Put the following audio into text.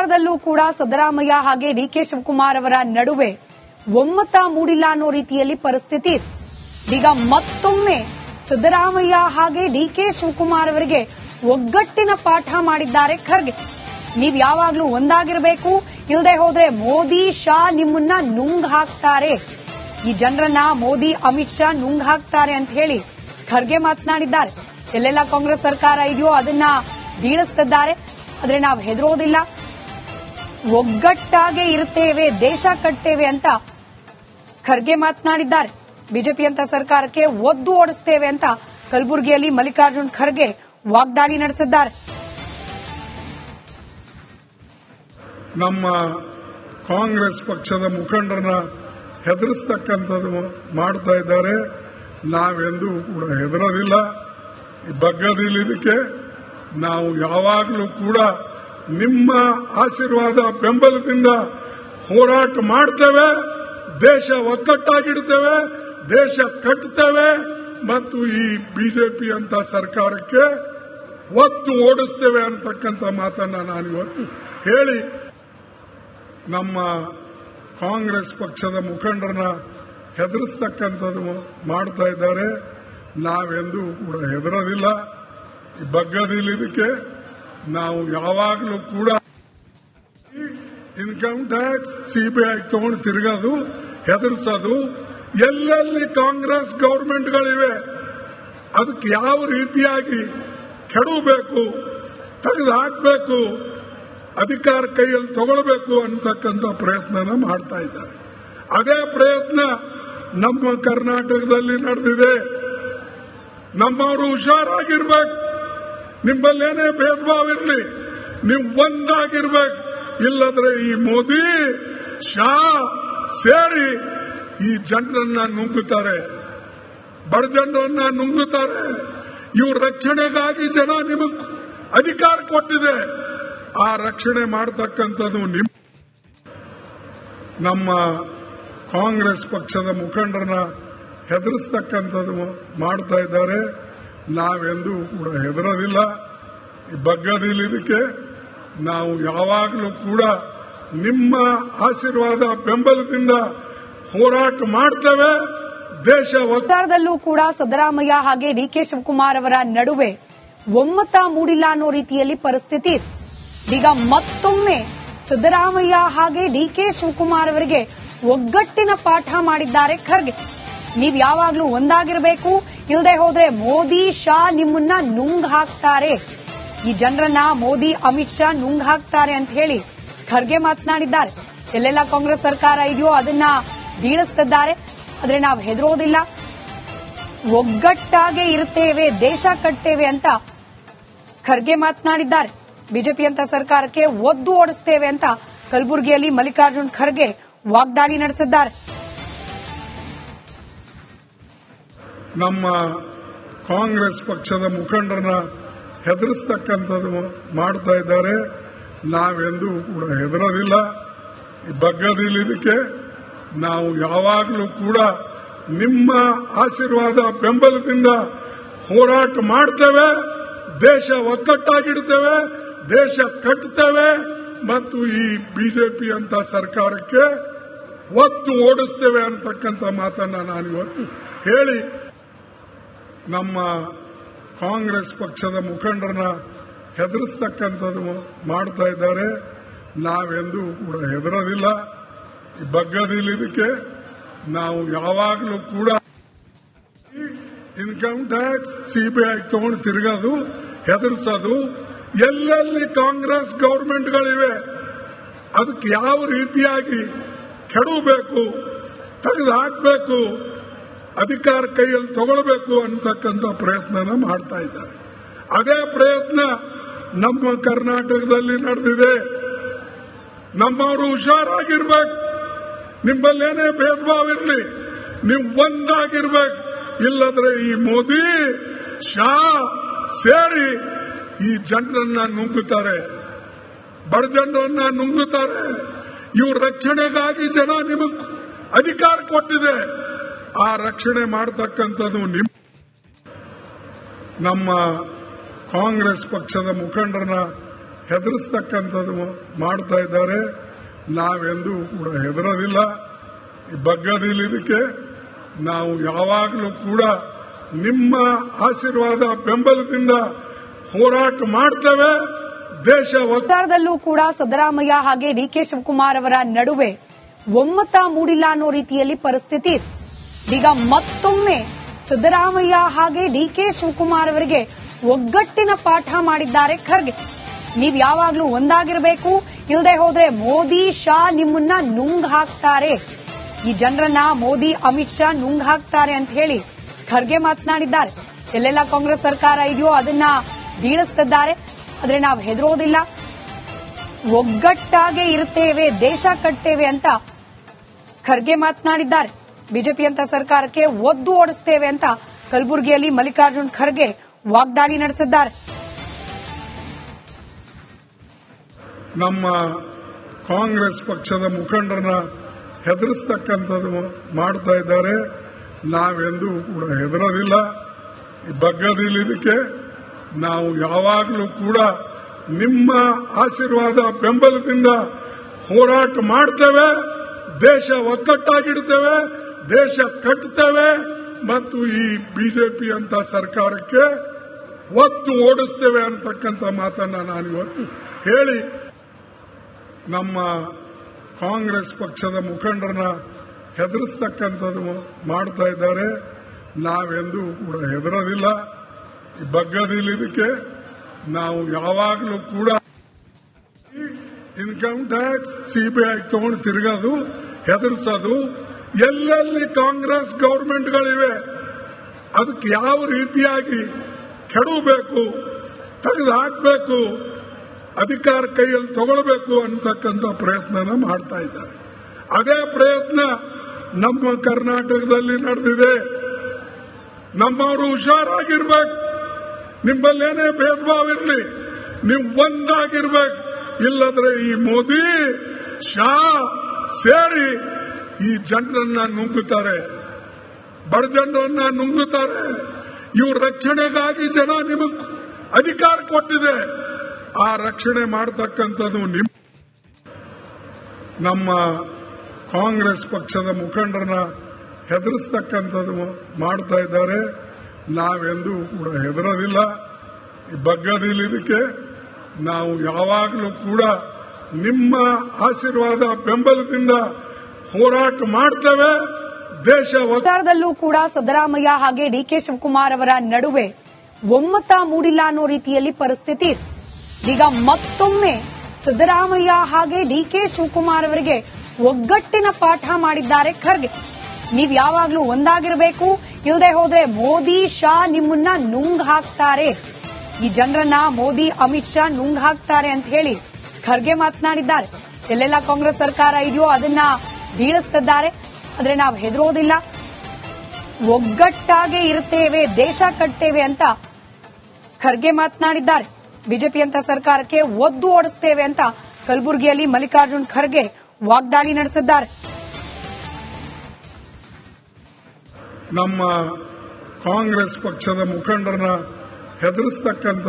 ಸರ್ಕಾರದಲ್ಲೂ ಕೂಡ ಸಿದ್ದರಾಮಯ್ಯ ಹಾಗೆ ಡಿಕೆ ಶಿವಕುಮಾರ್ ಅವರ ನಡುವೆ ಒಮ್ಮತ ಮೂಡಿಲ್ಲ ಅನ್ನೋ ರೀತಿಯಲ್ಲಿ ಪರಿಸ್ಥಿತಿ ಇದೆ. ಈಗ ಮತ್ತೊಮ್ಮೆ ಸಿದ್ದರಾಮಯ್ಯ ಹಾಗೆ ಡಿಕೆ ಶಿವಕುಮಾರ್ ಅವರಿಗೆ ಒಗ್ಗಟ್ಟಿನ ಪಾಠ ಮಾಡಿದ್ದಾರೆ ಖರ್ಗೆ. ನೀವ್ ಯಾವಾಗ್ಲೂ ಒಂದಾಗಿರ್ಬೇಕು, ಇಲ್ಲದೆ ಹೋದ್ರೆ ಮೋದಿ ಶಾ ನಿಮ್ಮನ್ನ ನುಂಗ್ ಹಾಕ್ತಾರೆ, ಈ ಜನರನ್ನ ಮೋದಿ ಅಮಿತ್ ಶಾ ನುಂಗ್ ಹಾಕ್ತಾರೆ ಅಂತ ಹೇಳಿ ಖರ್ಗೆ ಮಾತನಾಡಿದ್ದಾರೆ. ಎಲ್ಲೆಲ್ಲ ಕಾಂಗ್ರೆಸ್ ಸರ್ಕಾರ ಇದೆಯೋ ಅದನ್ನ ಬೀಳಿಸ್ತಿದ್ದಾರೆ. ಆದ್ರೆ ನಾವು ಹೆದರೋದಿಲ್ಲ, ಒಗ್ಗಟ್ಟಾಗೆ ಇರುತ್ತೇವೆ, ದೇಶ ಕಟ್ತೇವೆ ಅಂತ ಖರ್ಗೆ ಮಾತನಾಡಿದ್ದಾರೆ. ಬಿಜೆಪಿ ಅಂತ ಸರ್ಕಾರಕ್ಕೆ ಒದ್ದು ಓಡಿಸ್ತೇವೆ ಅಂತ ಕಲಬುರಗಿಯಲ್ಲಿ ಮಲ್ಲಿಕಾರ್ಜುನ್ ಖರ್ಗೆ ವಾಗ್ದಾಳಿ ನಡೆಸಿದ್ದಾರೆ. ನಮ್ಮ ಕಾಂಗ್ರೆಸ್ ಪಕ್ಷದ ಮುಖಂಡರನ್ನ ಹೆದರಿಸ್ತಕ್ಕಂಥದ್ದು ಮಾಡ್ತಾ ಇದ್ದಾರೆ. ನಾವೆಂದೂ ಕೂಡ ಹೆದರೋದಿಲ್ಲ, ಬಗ್ಗದಿಲ್ಲ. ಇದಕ್ಕೆ ನಾವು ಯಾವಾಗಲೂ ಕೂಡ ನಿಮ್ಮ ಆಶೀರ್ವಾದ ಬೆಂಬಲದಿಂದ ಹೋರಾಟ ಮಾಡ್ತೇವೆ, ದೇಶ ಒಗ್ಗಟ್ಟಾಗಿಡ್ತೇವೆ, ದೇಶ ಕಟ್ತೇವೆ ಮತ್ತು ಈ ಬಿಜೆಪಿ ಅಂತ ಸರ್ಕಾರಕ್ಕೆ ಒತ್ತು ಓಡಿಸ್ತೇವೆ ಅಂತಕ್ಕಂಥ ಮಾತನ್ನ ನಾನಿವತ್ತು ಹೇಳಿ ನಮ್ಮ ಕಾಂಗ್ರೆಸ್ ಪಕ್ಷದ ಮುಖಂಡರನ್ನ ಹೆದರಿಸ್ತಕ್ಕಂಥದ್ದು ಮಾಡ್ತಾ ಇದ್ದಾರೆ. ನಾವೆಂದೂ ಕೂಡ ಹೆದರೋದಿಲ್ಲ, ಬಗ್ಗದಿಲ್ಲ. ಇದಕ್ಕೆ ನಾವು ಯಾವಾಗಲೂ ಕೂಡ ಇನ್ಕಮ್ ಟ್ಯಾಕ್ಸ್ ಸಿಬಿಐ ತಗೊಂಡು ತಿರುಗೋದು, ಹೆದರ್ಸೋದು, ಎಲ್ಲೆಲ್ಲಿ ಕಾಂಗ್ರೆಸ್ ಗವರ್ಮೆಂಟ್ಗಳಿವೆ ಅದಕ್ಕೆ ಯಾವ ರೀತಿಯಾಗಿ ಕೆಡವಬೇಕು, ತೆಗೆದು ಹಾಕಬೇಕು, ಅಧಿಕಾರ ಕೈಯಲ್ಲಿ ತಗೊಳ್ಬೇಕು ಅಂತಕ್ಕಂಥ ಪ್ರಯತ್ನನ ಮಾಡ್ತಾ ಇದ್ದಾರೆ. ಅದೇ ಪ್ರಯತ್ನ ನಮ್ಮ ಕರ್ನಾಟಕದಲ್ಲಿ ನಡೆದಿದೆ. ನಮ್ಮವರು ಹುಷಾರಾಗಿರ್ಬೇಕು, ನಿಮ್ಮಲ್ಲೇನೇ ಭೇದ ಭಾವ ಇರಲಿ, ನೀವು ಒಂದಾಗಿರ್ಬೇಕು. ಇಲ್ಲದ್ರೆ ಈ ಮೋದಿ ಶಾ ಸೇರಿ ಈ ಜನರನ್ನ ನುಂಗುತ್ತಾರೆ, ಬಡ ಜನರನ್ನ ನುಂಗುತ್ತಾರೆ. ಇವ್ರ ರಕ್ಷಣೆಗಾಗಿ ಜನ ನಿಮಗೆ ಅಧಿಕಾರ ಕೊಟ್ಟಿದೆ, ಆ ರಕ್ಷಣೆ ಮಾಡತಕ್ಕಂಥದ್ದು ನಮ್ಮ ಕಾಂಗ್ರೆಸ್ ಪಕ್ಷದ ಮುಖಂಡರನ್ನ ಹೆದರಿಸ್ತಕ್ಕಂಥದ್ದು ಮಾಡ್ತಾ ಇದ್ದಾರೆ. ನಾವೆಂದೂ ಕೂಡ ಹೆದರೋದಿಲ್ಲ, ಬಗ್ಗದಿಲ್ಲ. ಇದಕ್ಕೆ ನಾವು ಯಾವಾಗಲೂ ಕೂಡ ನಿಮ್ಮ ಆಶೀರ್ವಾದ ಬೆಂಬಲದಿಂದ ಹೋರಾಟ ಮಾಡ್ತೇವೆ, ದೇಶ ಸರ್ಕಾರದಲ್ಲೂ ಕೂಡ ಸಿದ್ದರಾಮಯ್ಯ ಹಾಗೆ ಡಿಕೆ ಶಿವಕುಮಾರ್ ಅವರ ನಡುವೆ ಒಮ್ಮತ ಮೂಡಿಲ್ಲ ಅನ್ನೋ ರೀತಿಯಲ್ಲಿ ಪರಿಸ್ಥಿತಿ ಇದೆ. ಈಗ ಮತ್ತೊಮ್ಮೆ ಸಿದ್ದರಾಮಯ್ಯ ಹಾಗೆ ಡಿಕೆ ಶಿವಕುಮಾರ್ ಅವರಿಗೆ ಒಗ್ಗಟ್ಟಿನ ಪಾಠ ಮಾಡಿದ್ದಾರೆ ಖರ್ಗೆ. ನೀವ್ ಯಾವಾಗ್ಲೂ ಒಂದಾಗಿರ್ಬೇಕು, ಇಲ್ಲದೆ ಹೋದ್ರೆ ಮೋದಿ ಶಾ ನಿಮ್ಮನ್ನ ನುಂಗ್ ಹಾಕ್ತಾರೆ, ಈ ಜನರನ್ನ ಮೋದಿ ಅಮಿತ್ ಶಾ ನುಂಗ್ ಹಾಕ್ತಾರೆ ಅಂತ ಹೇಳಿ ಖರ್ಗೆ ಮಾತನಾಡಿದ್ದಾರೆ. ಎಲ್ಲೆಲ್ಲ ಕಾಂಗ್ರೆಸ್ ಸರ್ಕಾರ ಇದೆಯೋ ಅದನ್ನ ಬೀಳಿಸ್ತಿದ್ದಾರೆ. ಆದ್ರೆ ನಾವು ಹೆದರೋದಿಲ್ಲ, ಒಗ್ಗಟ್ಟಾಗೆ ಇರುತ್ತೇವೆ, ದೇಶ ಕಟ್ತೇವೆ ಅಂತ ಖರ್ಗೆ ಮಾತನಾಡಿದ್ದಾರೆ. ಬಿಜೆಪಿ ಅಂತ ಸರ್ಕಾರಕ್ಕೆ ಒದ್ದು ಓಡಿಸ್ತೇವೆ ಅಂತ ಕಲಬುರಗಿಯಲ್ಲಿ ಮಲ್ಲಿಕಾರ್ಜುನ್ ಖರ್ಗೆ ವಾಗ್ದಾಳಿ ನಡೆಸಿದ್ದಾರೆ. ನಮ್ಮ ಕಾಂಗ್ರೆಸ್ ಪಕ್ಷದ ಮುಖಂಡರನ್ನ ಹೆದರಿಸ್ತಕ್ಕಂಥದ್ದು ಮಾಡ್ತಾ ಇದ್ದಾರೆ. ನಾವೆಂದೂ ಕೂಡ ಹೆದರೋದಿಲ್ಲ, ಬಗ್ಗದಿಲ್ಲ. ಇದಕ್ಕೆ ನಾವು ಯಾವಾಗಲೂ ಕೂಡ ನಿಮ್ಮ ಆಶೀರ್ವಾದ ಬೆಂಬಲದಿಂದ ಹೋರಾಟ ಮಾಡ್ತೇವೆ, ದೇಶ ಒಗ್ಗಟ್ಟಾಗಿಡ್ತೇವೆ, ದೇಶ ಕಟ್ತೇವೆ ಮತ್ತು ಈ ಬಿಜೆಪಿ ಅಂತ ಸರ್ಕಾರಕ್ಕೆ ಒತ್ತು ಓಡಿಸ್ತೇವೆ ಅಂತಕ್ಕಂಥ ಮಾತನ್ನ ನಾನಿವತ್ತು ಹೇಳಿ ನಮ್ಮ ಕಾಂಗ್ರೆಸ್ ಪಕ್ಷದ ಮುಖಂಡರನ್ನ ಹೆದರಿಸ್ತಕ್ಕಂಥದ್ದು ಮಾಡ್ತಾ ಇದ್ದಾರೆ. ನಾವೆಂದೂ ಕೂಡ ಹೆದರೋದಿಲ್ಲ, ಬಗ್ಗದಿಲ್ಲ. ಇದಕ್ಕೆ ನಾವು ಯಾವಾಗಲೂ ಕೂಡ ಇನ್ಕಮ್ ಟ್ಯಾಕ್ಸ್ ಸಿಬಿಐ ತಗೊಂಡು ತಿರುಗೋದು, ಹೆದರ್ಸೋದು, ಎಲ್ಲೆಲ್ಲಿ ಕಾಂಗ್ರೆಸ್ ಗವರ್ಮೆಂಟ್ಗಳಿವೆ ಅದಕ್ಕೆ ಯಾವ ರೀತಿಯಾಗಿ ಕೆಡವಬೇಕು, ತೆಗೆದು ಹಾಕಬೇಕು, ಅಧಿಕಾರ ಕೈಯಲ್ಲಿ ತಗೊಳ್ಬೇಕು ಅಂತಕ್ಕಂಥ ಪ್ರಯತ್ನನ ಮಾಡ್ತಾ ಇದ್ದಾರೆ. ಅದೇ ಪ್ರಯತ್ನ ನಮ್ಮ ಕರ್ನಾಟಕದಲ್ಲಿ ನಡೆದಿದೆ. ನಮ್ಮವರು ಹುಷಾರಾಗಿರ್ಬೇಕು, ನಿಮ್ಮಲ್ಲೇನೇ ಭೇದ ಭಾವ ಇರಲಿ, ನೀವು ಒಂದಾಗಿರ್ಬೇಕು. ಇಲ್ಲದ್ರೆ ಈ ಮೋದಿ ಶಾ ಸೇರಿ ಈ ಜನರನ್ನ ನುಂಗುತ್ತಾರೆ, ಬಡ ಜನರನ್ನ ನುಂಗುತ್ತಾರೆ. ಇವ್ರ ರಕ್ಷಣೆಗಾಗಿ ಜನ ನಿಮಗೆ ಅಧಿಕಾರ ಕೊಟ್ಟಿದೆ, ಆ ರಕ್ಷಣೆ ಮಾಡತಕ್ಕಂಥದ್ದು ನಮ್ಮ ಕಾಂಗ್ರೆಸ್ ಪಕ್ಷದ ಮುಖಂಡರನ್ನ ಹೆದರಿಸ್ತಕ್ಕಂಥದ್ದು ಮಾಡ್ತಾ ಇದ್ದಾರೆ. ನಾವೆಂದೂ ಕೂಡ ಹೆದರೋದಿಲ್ಲ, ಬಗ್ಗದಿಲ್ಲ. ಇದಕ್ಕೆ ನಾವು ಯಾವಾಗಲೂ ಕೂಡ ನಿಮ್ಮ ಆಶೀರ್ವಾದ ಬೆಂಬಲದಿಂದ ಹೋರಾಟ ಮಾಡ್ತೇವೆ. ದೇಶ ಸರ್ಕಾರದಲ್ಲೂ ಕೂಡ ಸಿದ್ದರಾಮಯ್ಯ ಹಾಗೆ ಡಿಕೆ ಶಿವಕುಮಾರ್ ಅವರ ನಡುವೆ ಒಮ್ಮತ ಮೂಡಿಲ್ಲ ಅನ್ನೋ ರೀತಿಯಲ್ಲಿ ಪರಿಸ್ಥಿತಿ ಇದೆ. ಈಗ ಮತ್ತೊಮ್ಮೆ ಸಿದ್ದರಾಮಯ್ಯ ಹಾಗೆ ಡಿಕೆ ಶಿವಕುಮಾರ್ ಅವರಿಗೆ ಒಗ್ಗಟ್ಟಿನ ಪಾಠ ಮಾಡಿದ್ದಾರೆ ಖರ್ಗೆ. ನೀವ್ ಯಾವಾಗ್ಲೂ ಒಂದಾಗಿರ್ಬೇಕು, ಇಲ್ಲದೆ ಹೋದ್ರೆ ಮೋದಿ ಶಾ ನಿಮ್ಮನ್ನ ನುಂಗ್ ಹಾಕ್ತಾರೆ, ಈ ಜನರನ್ನ ಮೋದಿ ಅಮಿತ್ ಶಾ ನುಂಗ್ ಹಾಕ್ತಾರೆ ಅಂತ ಹೇಳಿ ಖರ್ಗೆ ಮಾತನಾಡಿದ್ದಾರೆ. ಎಲ್ಲೆಲ್ಲ ಕಾಂಗ್ರೆಸ್ ಸರ್ಕಾರ ಇದೆಯೋ ಅದನ್ನ ಬೀಳಿಸ್ತಿದ್ದಾರೆ. ಆದ್ರೆ ನಾವು ಹೆದರೋದಿಲ್ಲ, ಒಗ್ಗಟ್ಟಾಗೆ ಇರ್ತೇವೆ, ದೇಶ ಕಟ್ತೇವೆ ಅಂತ ಖರ್ಗೆ ಮಾತನಾಡಿದ್ದಾರೆ. ಬಿಜೆಪಿ ಅಂತ ಸರ್ಕಾರಕ್ಕೆ ಒದ್ದು ಓಡಿಸ್ತೇವೆ ಅಂತ ಕಲಬುರಗಿಯಲ್ಲಿ ಮಲ್ಲಿಕಾರ್ಜುನ್ ಖರ್ಗೆ ವಾಗ್ದಾಳಿ ನಡೆಸಿದ್ದಾರೆ. ನಮ್ಮ ಕಾಂಗ್ರೆಸ್ ಪಕ್ಷದ ಮುಖಂಡರನ್ನ ಹೆದರಿಸ್ತಕ್ಕಂಥದ್ದು ಮಾಡ್ತಾ ಇದ್ದಾರೆ. ನಾವೆಂದೂ ಕೂಡ ಹೆದರೋದಿಲ್ಲ, ಬಗ್ಗದಿಲ್ಲ. ಇದಕ್ಕೆ ನಾವು ಯಾವಾಗಲೂ ಕೂಡ ನಿಮ್ಮ ಆಶೀರ್ವಾದ ಬೆಂಬಲದಿಂದ ಹೋರಾಟ ಮಾಡ್ತೇವೆ. ದೇಶ ಒಗ್ಗಟ್ಟಾಗಿಡ್ತೇವೆ, ದೇಶ ಕಟ್ತೇವೆ ಮತ್ತು ಈ ಬಿಜೆಪಿ ಅಂತ ಸರ್ಕಾರಕ್ಕೆ ಒತ್ತು ಓಡಿಸ್ತೇವೆ ಅಂತಕ್ಕಂಥ ಮಾತನ್ನ ನಾನಿವತ್ತು ಹೇಳಿ ನಮ್ಮ ಕಾಂಗ್ರೆಸ್ ಪಕ್ಷದ ಮುಖಂಡರನ್ನ ಹೆದರಿಸ್ತಕ್ಕಂಥದ್ದು ಮಾಡ್ತಾ ಇದ್ದಾರೆ. ನಾವೆಂದೂ ಕೂಡ ಹೆದರೋದಿಲ್ಲ, ಬಗ್ಗದಿಲ್ಲ. ಇದಕ್ಕೆ ನಾವು ಯಾವಾಗಲೂ ಕೂಡ ಇನ್ಕಮ್ ಟ್ಯಾಕ್ಸ್ ಸಿಬಿಐ ತಗೊಂಡು ತಿರುಗೋದು, ಹೆದರ್ಸೋದು, ಎಲ್ಲೆಲ್ಲಿ ಕಾಂಗ್ರೆಸ್ ಗವರ್ಮೆಂಟ್ಗಳಿವೆ ಅದಕ್ಕೆ ಯಾವ ರೀತಿಯಾಗಿ ಕೆಡಬೇಕು, ತೆಗೆದು ಹಾಕಬೇಕು, ಅಧಿಕಾರ ಕೈಯಲ್ಲಿ ತಗೊಳ್ಬೇಕು ಅಂತಕ್ಕಂಥ ಪ್ರಯತ್ನನ ಮಾಡ್ತಾ ಇದ್ದಾರೆ. ಅದೇ ಪ್ರಯತ್ನ ನಮ್ಮ ಕರ್ನಾಟಕದಲ್ಲಿ ನಡೆದಿದೆ. ನಮ್ಮವರು ಹುಷಾರಾಗಿರ್ಬೇಕು, ನಿಮ್ಮಲ್ಲೇನೇ ಭೇದ ಭಾವ ಇರಲಿ, ನೀವು ಒಂದಾಗಿರ್ಬೇಕು. ಇಲ್ಲದ್ರೆ ಈ ಮೋದಿ ಶಾ ಸೇರಿ ಈ ಜನರನ್ನ ನುಂಗುತ್ತಾರೆ, ಬಡ ಜನರನ್ನ ನುಂಗುತ್ತಾರೆ. ಇವ್ರ ರಕ್ಷಣೆಗಾಗಿ ಜನ ನಿಮಗೆ ಅಧಿಕಾರ ಕೊಟ್ಟಿದೆ, ಆ ರಕ್ಷಣೆ ಮಾಡತಕ್ಕಂಥದ್ದು ನಮ್ಮ ಕಾಂಗ್ರೆಸ್ ಪಕ್ಷದ ಮುಖಂಡರನ್ನ ಹೆದರಿಸ್ತಕ್ಕಂಥದ್ದು ಮಾಡ್ತಾ ಇದ್ದಾರೆ. ನಾವೆಂದೂ ಕೂಡ ಹೆದರೋದಿಲ್ಲ, ಬಗ್ಗದಿಲ್ಲ. ಇದಕ್ಕೆ ನಾವು ಯಾವಾಗಲೂ ಕೂಡ ನಿಮ್ಮ ಆಶೀರ್ವಾದ ಬೆಂಬಲದಿಂದ ಹೋರಾಟ ಮಾಡ್ತೇವೆ. ದೇಶ ಸರ್ಕಾರದಲ್ಲೂ ಕೂಡ ಸಿದ್ದರಾಮಯ್ಯ ಹಾಗೆ ಡಿಕೆ ಶಿವಕುಮಾರ್ ಅವರ ನಡುವೆ ಒಮ್ಮತ ಮೂಡಿಲ್ಲ ಅನ್ನೋ ರೀತಿಯಲ್ಲಿ ಪರಿಸ್ಥಿತಿ ಇದೆ. ಈಗ ಮತ್ತೊಮ್ಮೆ ಸಿದ್ದರಾಮಯ್ಯ ಹಾಗೆ ಡಿಕೆ ಶಿವಕುಮಾರ್ ಅವರಿಗೆ ಒಗ್ಗಟ್ಟಿನ ಪಾಠ ಮಾಡಿದ್ದಾರೆ ಖರ್ಗೆ. ನೀವ್ ಯಾವಾಗ್ಲೂ ಒಂದಾಗಿರ್ಬೇಕು, ಇಲ್ಲದೆ ಹೋದ್ರೆ ಮೋದಿ ಶಾ ನಿಮ್ಮನ್ನ ನುಂಗ್ ಹಾಕ್ತಾರೆ, ಈ ಜನರನ್ನ ಮೋದಿ ಅಮಿತ್ ಶಾ ನುಂಗ್ ಹಾಕ್ತಾರೆ ಅಂತ ಹೇಳಿ ಖರ್ಗೆ ಮಾತನಾಡಿದ್ದಾರೆ. ಎಲ್ಲೆಲ್ಲ ಕಾಂಗ್ರೆಸ್ ಸರ್ಕಾರ ಇದೆಯೋ ಅದನ್ನ ಬೀಳಿಸ್ತಿದ್ದಾರೆ. ಆದ್ರೆ ನಾವು ಹೆದರೋದಿಲ್ಲ, ಒಗ್ಗಟ್ಟಾಗೆ ಇರ್ತೇವೆ, ದೇಶ ಕಟ್ತೇವೆ ಅಂತ ಖರ್ಗೆ ಮಾತನಾಡಿದ್ದಾರೆ. ಬಿಜೆಪಿ ಅಂತ ಸರ್ಕಾರಕ್ಕೆ ಒದ್ದು ಓಡಿಸ್ತೇವೆ ಅಂತ ಕಲಬುರಗಿಯಲ್ಲಿ ಮಲ್ಲಿಕಾರ್ಜುನ್ ಖರ್ಗೆ ವಾಗ್ದಾಳಿ ನಡೆಸಿದ್ದಾರೆ. ನಮ್ಮ ಕಾಂಗ್ರೆಸ್ ಪಕ್ಷದ ಮುಖಂಡರನ್ನ ಹೆದರಿಸ್ತಕ್ಕಂಥ